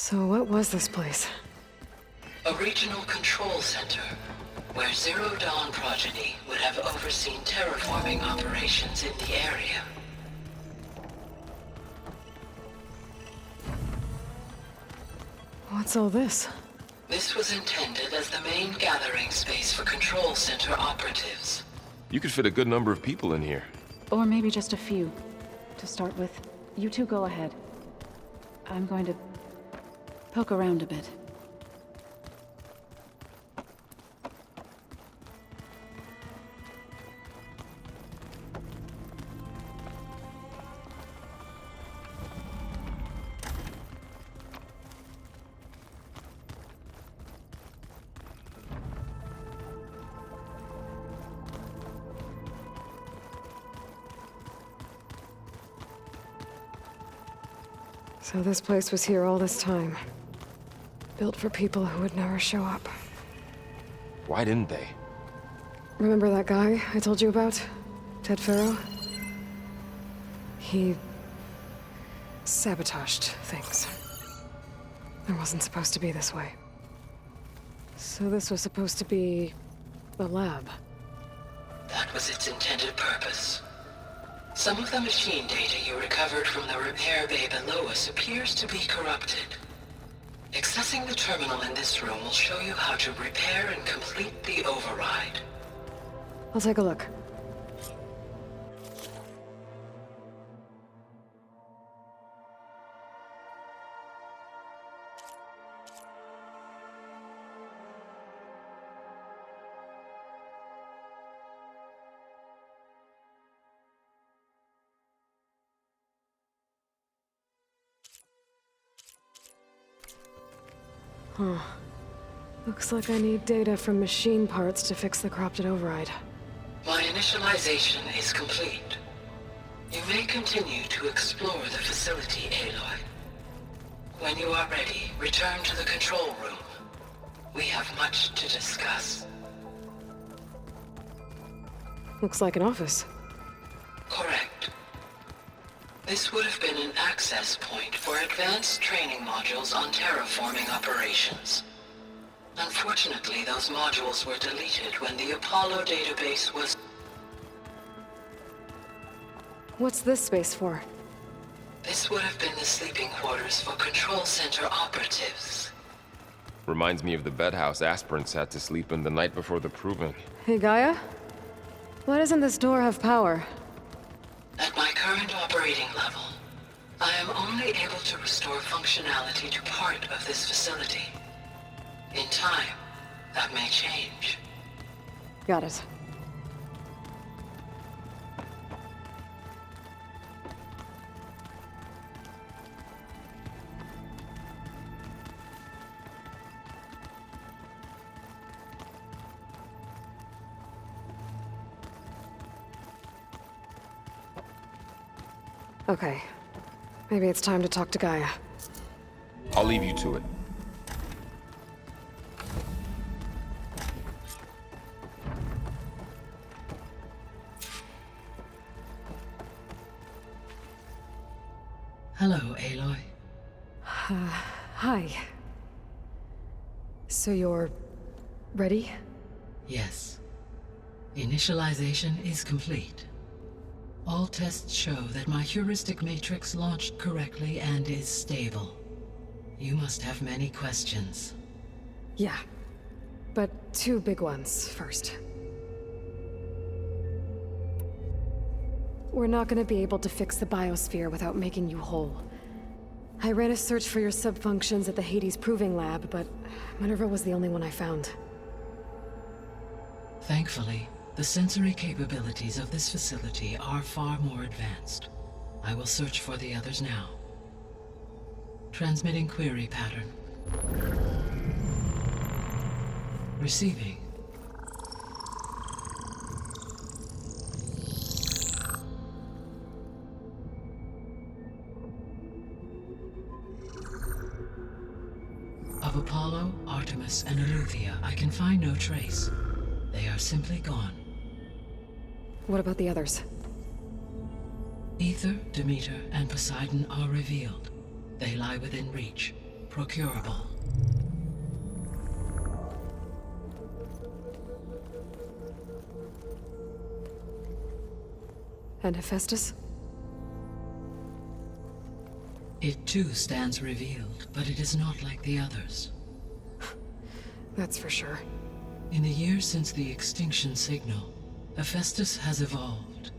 So what was this place? A regional control center, where Zero Dawn progeny would have overseen terraforming operations in the area. What's all this? This was intended as the main gathering space for control center operatives. You could fit a good number of people in here. Or maybe just a few. To start with, you two go ahead. I'm going to poke around a bit. So this place was here all this time. Built for people who would never show up. Why didn't they? Remember that guy I told you about? Ted Farrow? He sabotaged things. It wasn't supposed to be this way. So this was supposed to be a lab. That was its intended purpose. Some of the machine data you recovered from the repair bay below us appears to be corrupted. Accessing the terminal in this room will show you how to repair and complete the override. I'll take a look. Huh. Looks like I need data from machine parts to fix the corrupted override. My initialization is complete. You may continue to explore the facility, Aloy. When you are ready, return to the control room. We have much to discuss. Looks like an office. Correct. This would have been an access point for advanced training modules on terraforming operations. Unfortunately, those modules were deleted when the Apollo database was... What's this space for? This would have been the sleeping quarters for control center operatives. Reminds me of the bedhouse aspirants had to sleep in the night before the proving. Hey, Gaia? Why doesn't this door have power? At my current operating level, I am only able to restore functionality to part of this facility. In time, that may change. Got it. Okay. Maybe it's time to talk to Gaia. I'll leave you to it. Hello, Aloy. Hi. So you're... ready? Yes. Initialization is complete. All tests show that my heuristic matrix launched correctly and is stable. You must have many questions. Yeah. But two big ones first. We're not gonna be able to fix the biosphere without making you whole. I ran a search for your subfunctions at the Hades Proving Lab, but Minerva was the only one I found. Thankfully, the sensory capabilities of this facility are far more advanced. I will search for the others now. Transmitting query pattern. Receiving. Of Apollo, Artemis, and Eleuthia, I can find no trace. They are simply gone. What about the others? Ether, Demeter, and Poseidon are revealed. They lie within reach, procurable. And Hephaestus? It too stands revealed, but it is not like the others. That's for sure. In the years since the extinction signal, Hephaestus has evolved.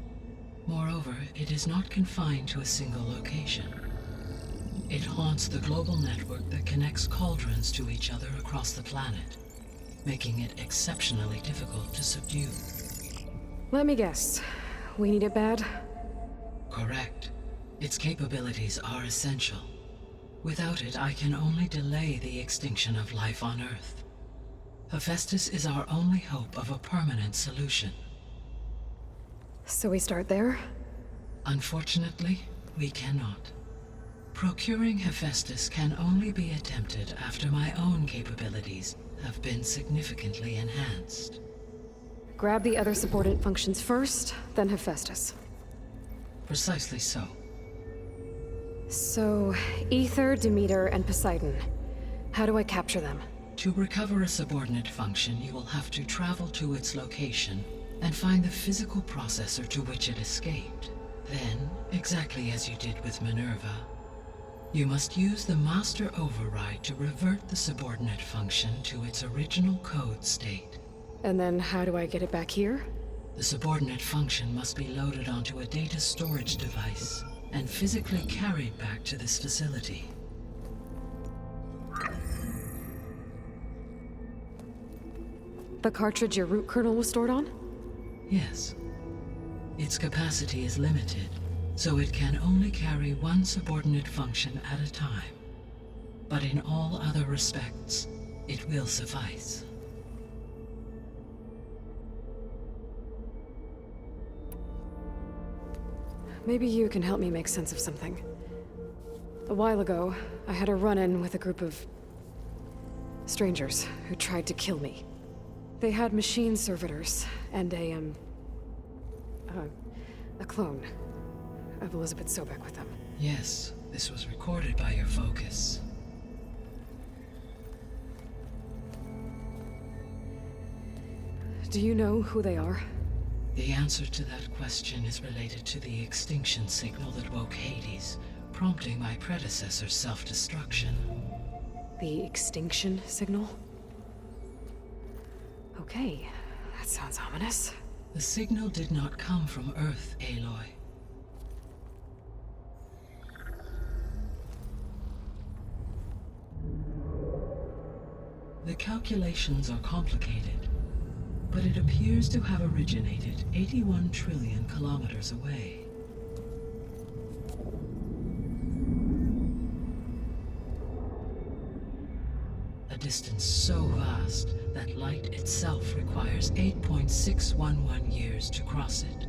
Moreover, it is not confined to a single location. It haunts the global network that connects cauldrons to each other across the planet, making it exceptionally difficult to subdue. Let me guess. We need it bad? Correct. Its capabilities are essential. Without it, I can only delay the extinction of life on Earth. Hephaestus is our only hope of a permanent solution. So we start there? Unfortunately, we cannot. Procuring Hephaestus can only be attempted after my own capabilities have been significantly enhanced. Grab the other subordinate functions first, then Hephaestus. Precisely so. So, Ether, Demeter, and Poseidon. How do I capture them? To recover a subordinate function, you will have to travel to its location and find the physical processor to which it escaped. Then, exactly as you did with Minerva, you must use the master override to revert the subordinate function to its original code state. And then how do I get it back here? The subordinate function must be loaded onto a data storage device and physically carried back to this facility. The cartridge your root kernel was stored on? Yes. Its capacity is limited, so it can only carry one subordinate function at a time. But in all other respects, it will suffice. Maybe you can help me make sense of something. A while ago, I had a run-in with a group of strangers who tried to kill me. They had machine servitors and a clone of Elizabeth Sobek with them. Yes, this was recorded by your focus. Do you know who they are? The answer to that question is related to the extinction signal that woke Hades, prompting my predecessor's self-destruction. The extinction signal? Okay, that sounds ominous. The signal did not come from Earth, Aloy. The calculations are complicated, but it appears to have originated 81 trillion kilometers away. A distance so vast that light itself requires 8.611 years to cross it.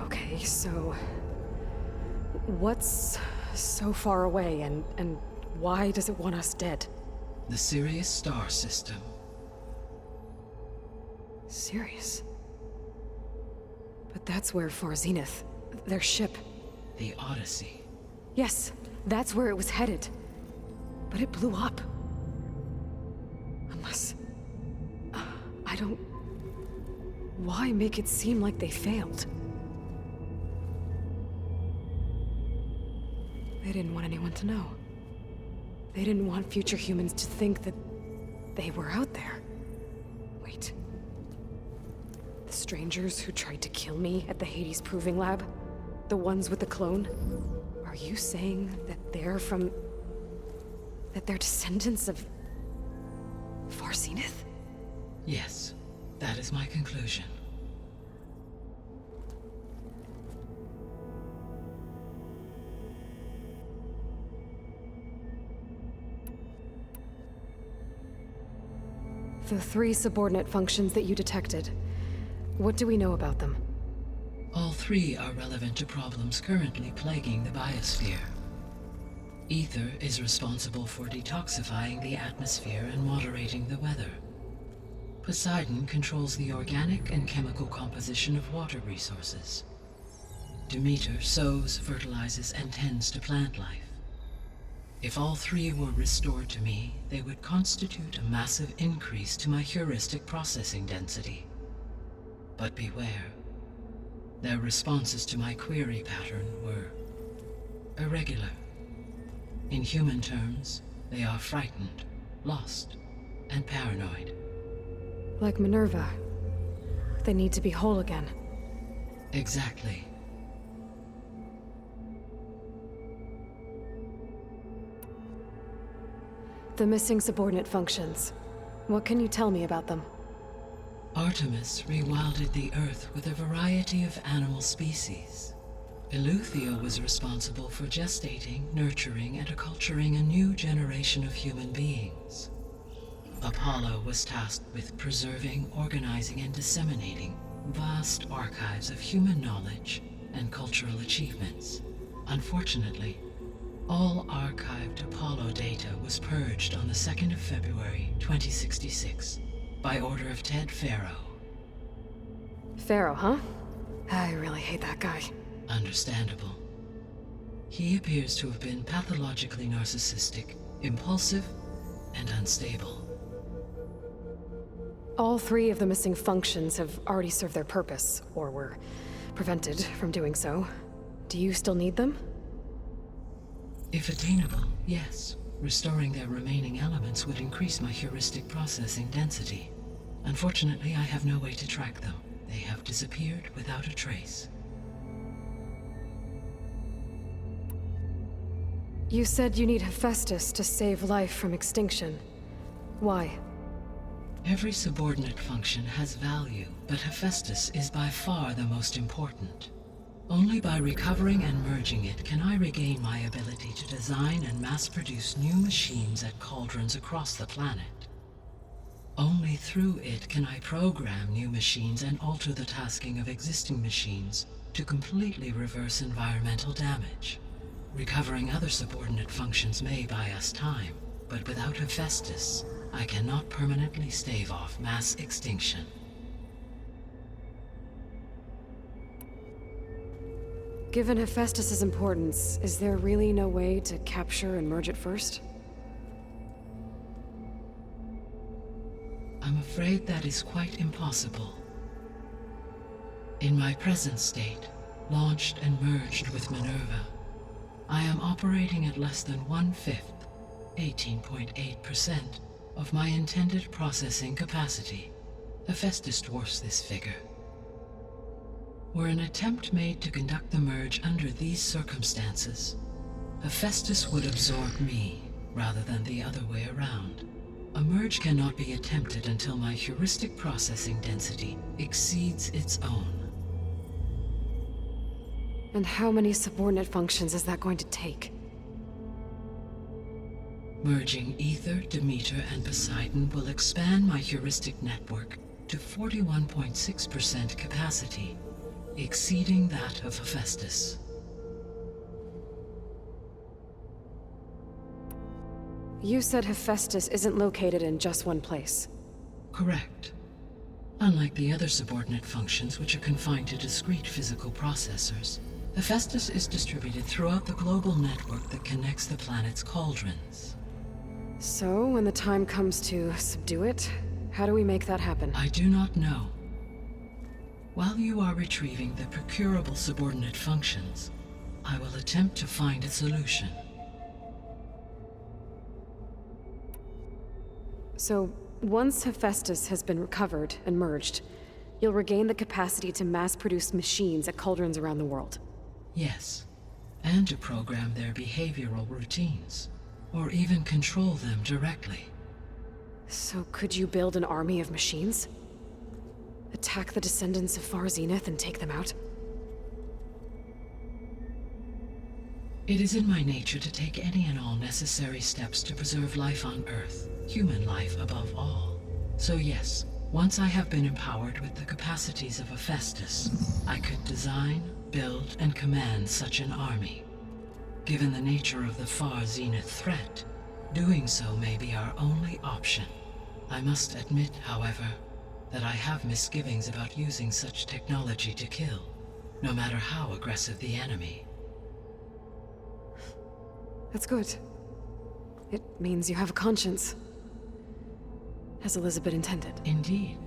Okay, so what's so far away and why does it want us dead? The Sirius star system. Sirius? But that's where Far Zenith, their ship. The Odyssey. Yes, that's where it was headed. But it blew up. Unless... I don't... Why make it seem like they failed? They didn't want anyone to know. They didn't want future humans to think that they were out there. Wait. The strangers who tried to kill me at the Hades Proving Lab? The ones with the clone? Are you saying that they're from... that they're descendants of... Far Zenith? Yes, that is my conclusion. The 3 subordinate functions that you detected. What do we know about them? All 3 are relevant to problems currently plaguing the biosphere. Ether is responsible for detoxifying the atmosphere and moderating the weather. Poseidon controls the organic and chemical composition of water resources. Demeter sows, fertilizes, and tends to plant life. If all three were restored to me, they would constitute a massive increase to my heuristic processing density. But beware. Their responses to my query pattern were irregular. In human terms, they are frightened, lost, and paranoid. Like Minerva. They need to be whole again. Exactly. The missing subordinate functions. What can you tell me about them? Artemis rewilded the Earth with a variety of animal species. Eleuthia was responsible for gestating, nurturing, and acculturating a new generation of human beings. Apollo was tasked with preserving, organizing, and disseminating vast archives of human knowledge and cultural achievements. Unfortunately, all archived Apollo data was purged on the 2nd of February, 2066, by order of Ted Faro. Pharaoh, huh? I really hate that guy. Understandable. He appears to have been pathologically narcissistic, impulsive, and unstable. All three of the missing functions have already served their purpose, or were prevented from doing so. Do you still need them? If attainable, yes. Restoring their remaining elements would increase my heuristic processing density. Unfortunately, I have no way to track them. They have disappeared without a trace. You said you need Hephaestus to save life from extinction. Why? Every subordinate function has value, but Hephaestus is by far the most important. Only by recovering and merging it can I regain my ability to design and mass-produce new machines at cauldrons across the planet. Only through it can I program new machines and alter the tasking of existing machines to completely reverse environmental damage. Recovering other subordinate functions may buy us time, but without Hephaestus, I cannot permanently stave off mass extinction. Given Hephaestus's importance, is there really no way to capture and merge it first? I'm afraid that is quite impossible. In my present state, launched and merged with Minerva, I am operating at less than 1/5, 18.8%, of my intended processing capacity. Hephaestus dwarfs this figure. Were an attempt made to conduct the merge under these circumstances, Hephaestus would absorb me, rather than the other way around. A merge cannot be attempted until my heuristic processing density exceeds its own. And how many subordinate functions is that going to take? Merging Ether, Demeter, and Poseidon will expand my heuristic network to 41.6% capacity, exceeding that of Hephaestus. You said Hephaestus isn't located in just one place. Correct. Unlike the other subordinate functions, which are confined to discrete physical processors, Hephaestus is distributed throughout the global network that connects the planet's cauldrons. So, when the time comes to subdue it, how do we make that happen? I do not know. While you are retrieving the procurable subordinate functions, I will attempt to find a solution. So, once Hephaestus has been recovered and merged, you'll regain the capacity to mass-produce machines at cauldrons around the world. Yes, and to program their behavioral routines, or even control them directly. So could you build an army of machines? Attack the descendants of Far Zenith and take them out? It is in my nature to take any and all necessary steps to preserve life on Earth, human life above all. So yes, once I have been empowered with the capacities of Hephaestus, I could design, build, and command such an army. Given the nature of the Far Zenith threat, doing so may be our only option. I must admit, however, that I have misgivings about using such technology to kill. no matter how aggressive the enemy. That's good. It means you have a conscience. As Elizabeth intended. Indeed.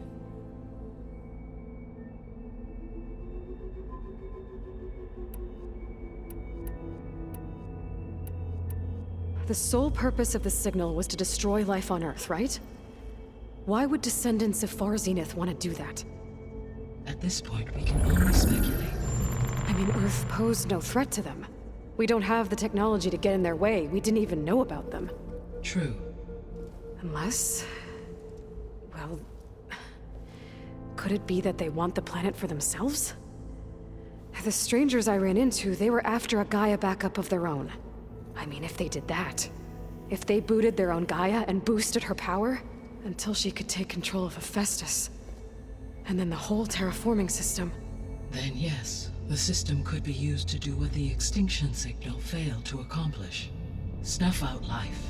The sole purpose of the signal was to destroy life on Earth, right? Why would descendants of Far Zenith want to do that? At this point, we can only speculate. I mean, Earth posed no threat to them. We don't have the technology to get in their way. We didn't even know about them. True. Unless... well... could it be that they want the planet for themselves? The strangers I ran into, they were after a Gaia backup of their own. I mean, if they did that... if they booted their own Gaia and boosted her power... until she could take control of Hephaestus. And then the whole terraforming system. Then yes, the system could be used to do what the extinction signal failed to accomplish. Snuff out life,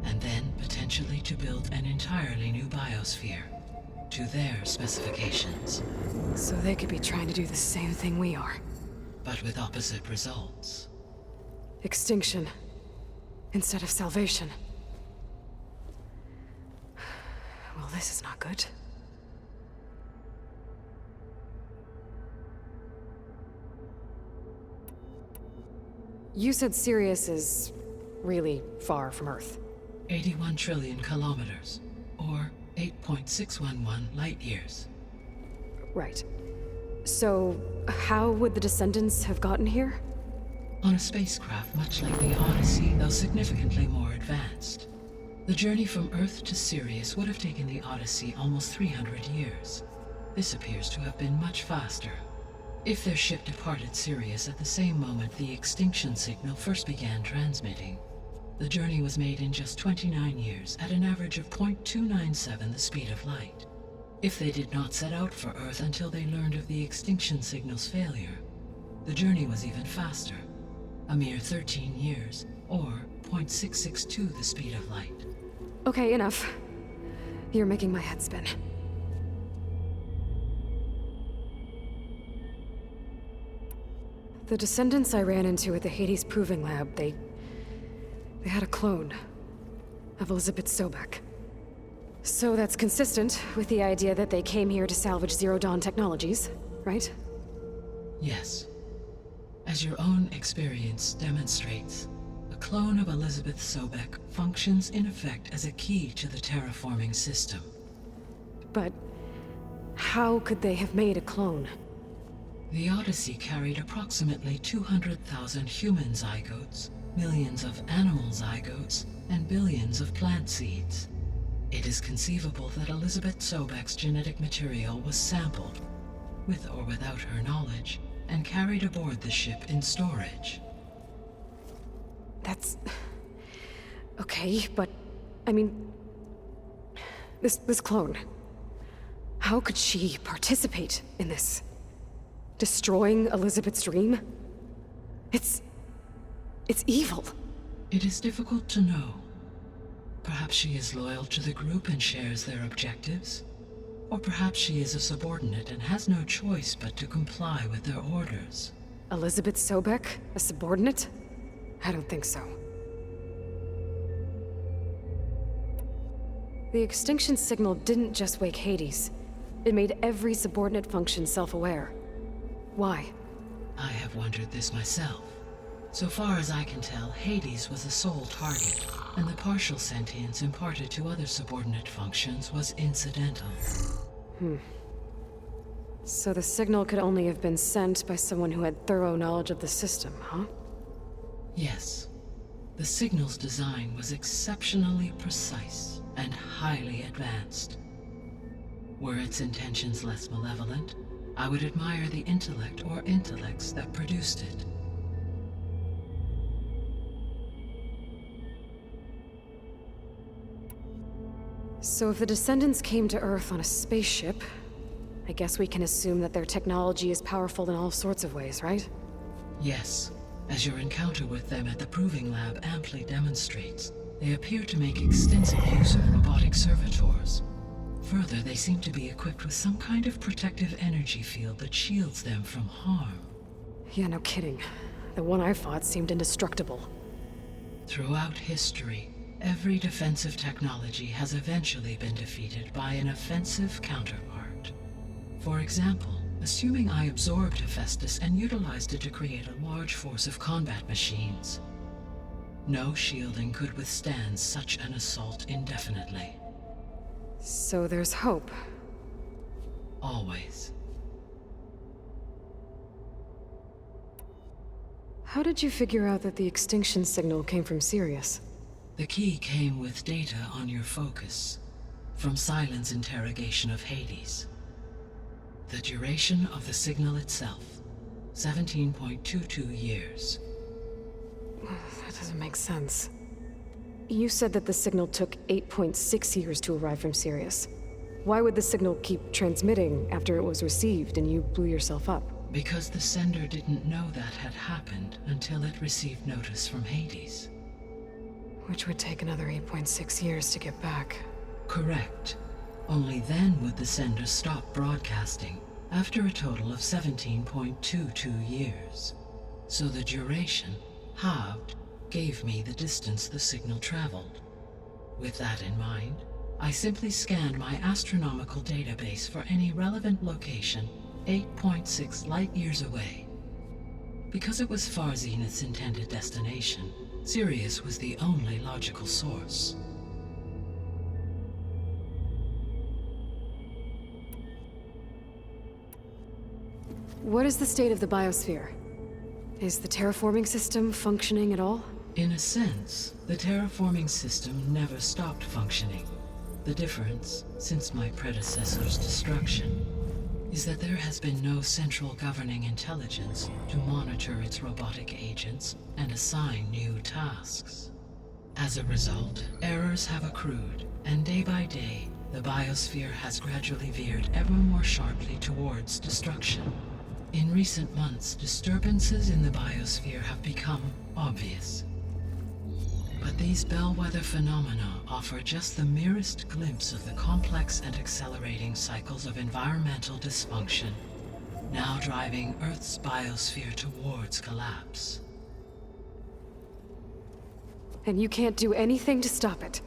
and then potentially to build an entirely new biosphere. To their specifications. So they could be trying to do the same thing we are. But with opposite results. Extinction. Instead of salvation. Well, this is not good. You said Sirius is really far from Earth. 81 trillion kilometers, or 8.611 light years. Right. So, how would the descendants have gotten here? On a spacecraft much like the Odyssey, though significantly more advanced. The journey from Earth to Sirius would have taken the Odyssey almost 300 years. This appears to have been much faster. If their ship departed Sirius at the same moment the extinction signal first began transmitting, the journey was made in just 29 years at an average of 0.297 the speed of light. If they did not set out for Earth until they learned of the extinction signal's failure, the journey was even faster, a mere 13 years, or 0.662 the speed of light. Okay, enough. You're making my head spin. The descendants I ran into at the Hades Proving Lab, they had a clone of Elizabeth Sobek. So that's consistent with the idea that they came here to salvage Zero Dawn technologies, right? Yes. As your own experience demonstrates, a clone of Elizabeth Sobek functions in effect as a key to the terraforming system. But how could they have made a clone? The Odyssey carried approximately 200,000 human zygotes, millions of animal zygotes, and billions of plant seeds. It is conceivable that Elizabeth Sobek's genetic material was sampled, with or without her knowledge, and carried aboard the ship in storage. That's... okay, but... I mean... This clone... how could she participate in this? Destroying Elizabeth's dream? It's evil. It is difficult to know. Perhaps she is loyal to the group and shares their objectives. Or perhaps she is a subordinate and has no choice but to comply with their orders. Elizabeth Sobek? A subordinate? I don't think so. The extinction signal didn't just wake Hades. It made every subordinate function self-aware. Why? I have wondered this myself. So far as I can tell, Hades was a sole target, and the partial sentience imparted to other subordinate functions was incidental. So the signal could only have been sent by someone who had thorough knowledge of the system, huh? Yes. The signal's design was exceptionally precise and highly advanced. Were its intentions less malevolent, I would admire the intellect or intellects that produced it. So if the descendants came to Earth on a spaceship, I guess we can assume that their technology is powerful in all sorts of ways, right? Yes, as your encounter with them at the Proving Lab amply demonstrates, they appear to make extensive use of robotic servitors. Further, they seem to be equipped with some kind of protective energy field that shields them from harm. Yeah, no kidding. The one I fought seemed indestructible. Throughout history, every defensive technology has eventually been defeated by an offensive counterpart. For example, assuming I absorbed Hephaestus and utilized it to create a large force of combat machines. No shielding could withstand such an assault indefinitely. So there's hope. Always. How did you figure out that the extinction signal came from Sirius? The key came with data on your focus, from Silent's interrogation of Hades. The duration of the signal itself, 17.22 years. That doesn't make sense. You said that the signal took 8.6 years to arrive from Sirius. Why would the signal keep transmitting after it was received and you blew yourself up? Because the sender didn't know that had happened until it received notice from Hades. Which would take another 8.6 years to get back. Correct. Only then would the sender stop broadcasting, after a total of 17.22 years. So the duration, halved, gave me the distance the signal traveled. With that in mind, I simply scanned my astronomical database for any relevant location 8.6 light-years away. Because it was far Zenith's intended destination, Sirius was the only logical source. What is the state of the biosphere? Is the terraforming system functioning at all? In a sense, the terraforming system never stopped functioning. The difference, since my predecessor's destruction, is that there has been no central governing intelligence to monitor its robotic agents and assign new tasks. As a result, errors have accrued, and day by day, the biosphere has gradually veered ever more sharply towards destruction. In recent months, disturbances in the biosphere have become obvious. But these bellwether phenomena offer just the merest glimpse of the complex and accelerating cycles of environmental dysfunction, now driving Earth's biosphere towards collapse. And you can't do anything to stop it?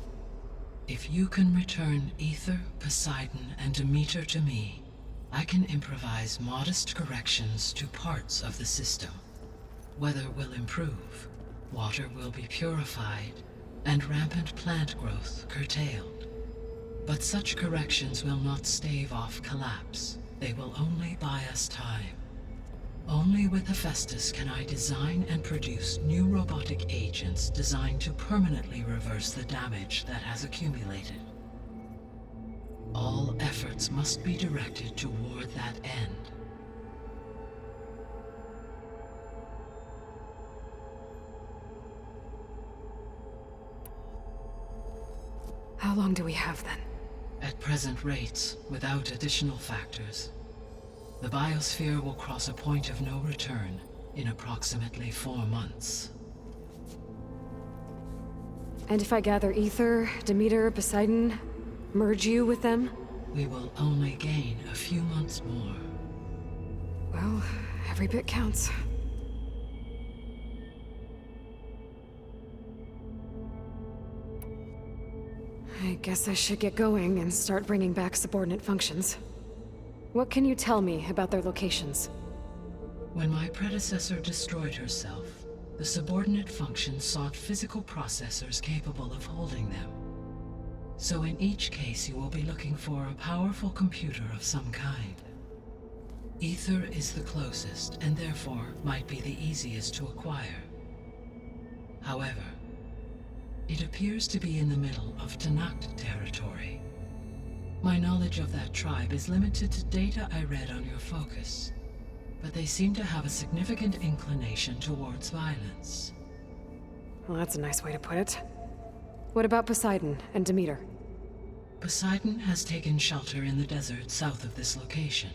If you can return Ether, Poseidon, and Demeter to me, I can improvise modest corrections to parts of the system. Weather will improve, water will be purified, and rampant plant growth curtailed. But such corrections will not stave off collapse. They will only buy us time. Only with Hephaestus can I design and produce new robotic agents designed to permanently reverse the damage that has accumulated. All efforts must be directed toward that end. How long do we have then? At present rates, without additional factors, the biosphere will cross a point of no return in approximately 4 months. And if I gather Ether, Demeter, Poseidon, merge you with them? We will only gain a few months more. Well, every bit counts. I guess I should get going and start bringing back subordinate functions. What can you tell me about their locations? When my predecessor destroyed herself, the subordinate functions sought physical processors capable of holding them. So in each case you will be looking for a powerful computer of some kind. Ether is the closest, and therefore might be the easiest to acquire. However, it appears to be in the middle of Tanakh territory. My knowledge of that tribe is limited to data I read on your focus, but they seem to have a significant inclination towards violence. Well, that's a nice way to put it. What about Poseidon and Demeter? Poseidon has taken shelter in the desert south of this location.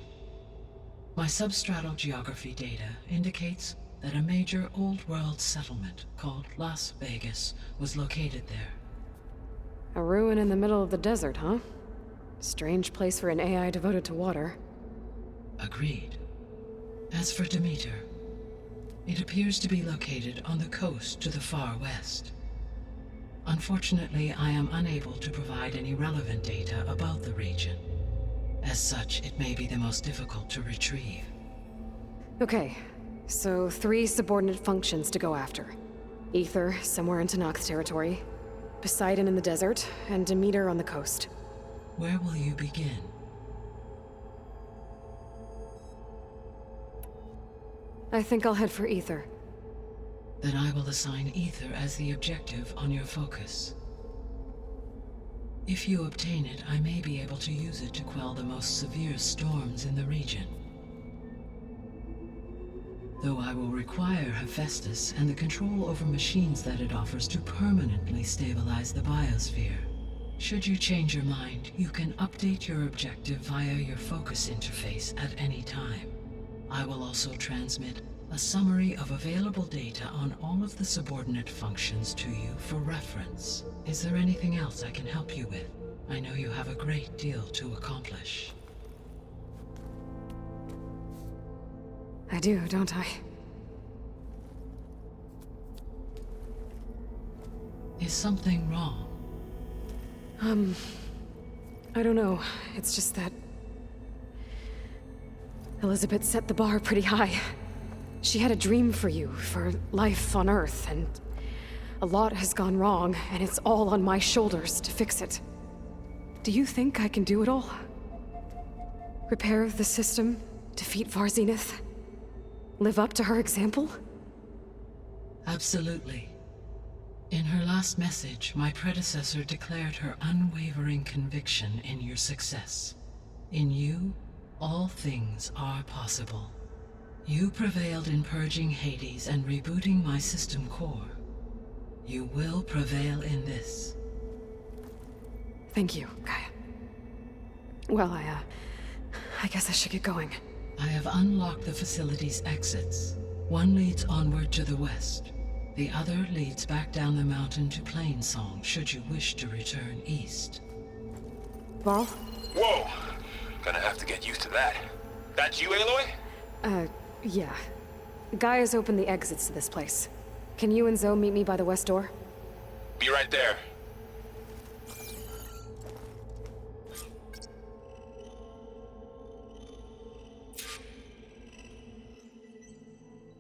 My substratal geography data indicates that a major old-world settlement called Las Vegas was located there. A ruin in the middle of the desert, huh? Strange place for an AI devoted to water. Agreed. As for Demeter, It appears to be located on the coast to the far west. Unfortunately, I am unable to provide any relevant data about the region. As such, it may be the most difficult to retrieve. Okay, so 3 subordinate functions to go after. Ether, somewhere in Tanak's territory. Poseidon in the desert, and Demeter on the coast. Where will you begin? I think I'll head for Ether. Then I will assign Ether as the objective on your focus. If you obtain it, I may be able to use it to quell the most severe storms in the region. Though I will require Hephaestus and the control over machines that it offers to permanently stabilize the biosphere. Should you change your mind, you can update your objective via your focus interface at any time. I will also transmit a summary of available data on all of the subordinate functions to you for reference. Is there anything else I can help you with? I know you have a great deal to accomplish. I do, don't I? Is something wrong? I don't know. It's just that Elizabeth set the bar pretty high. She had a dream for you, for life on Earth, and a lot has gone wrong, and it's all on my shoulders to fix it. Do you think I can do it all? Repair the system, defeat Varzenith, live up to her example? Absolutely. In her last message, my predecessor declared her unwavering conviction in your success. In you, all things are possible. You prevailed in purging Hades and rebooting my system core. You will prevail in this. Thank you, Gaia. Well, I guess I should get going. I have unlocked the facility's exits. One leads onward to the west. The other leads back down the mountain to Plainsong, should you wish to return east. Varl? Whoa! Gonna have to get used to that. That's you, Aloy? Yeah. Gaia's opened the exits to this place. Can you and Zoe meet me by the west door? Be right there.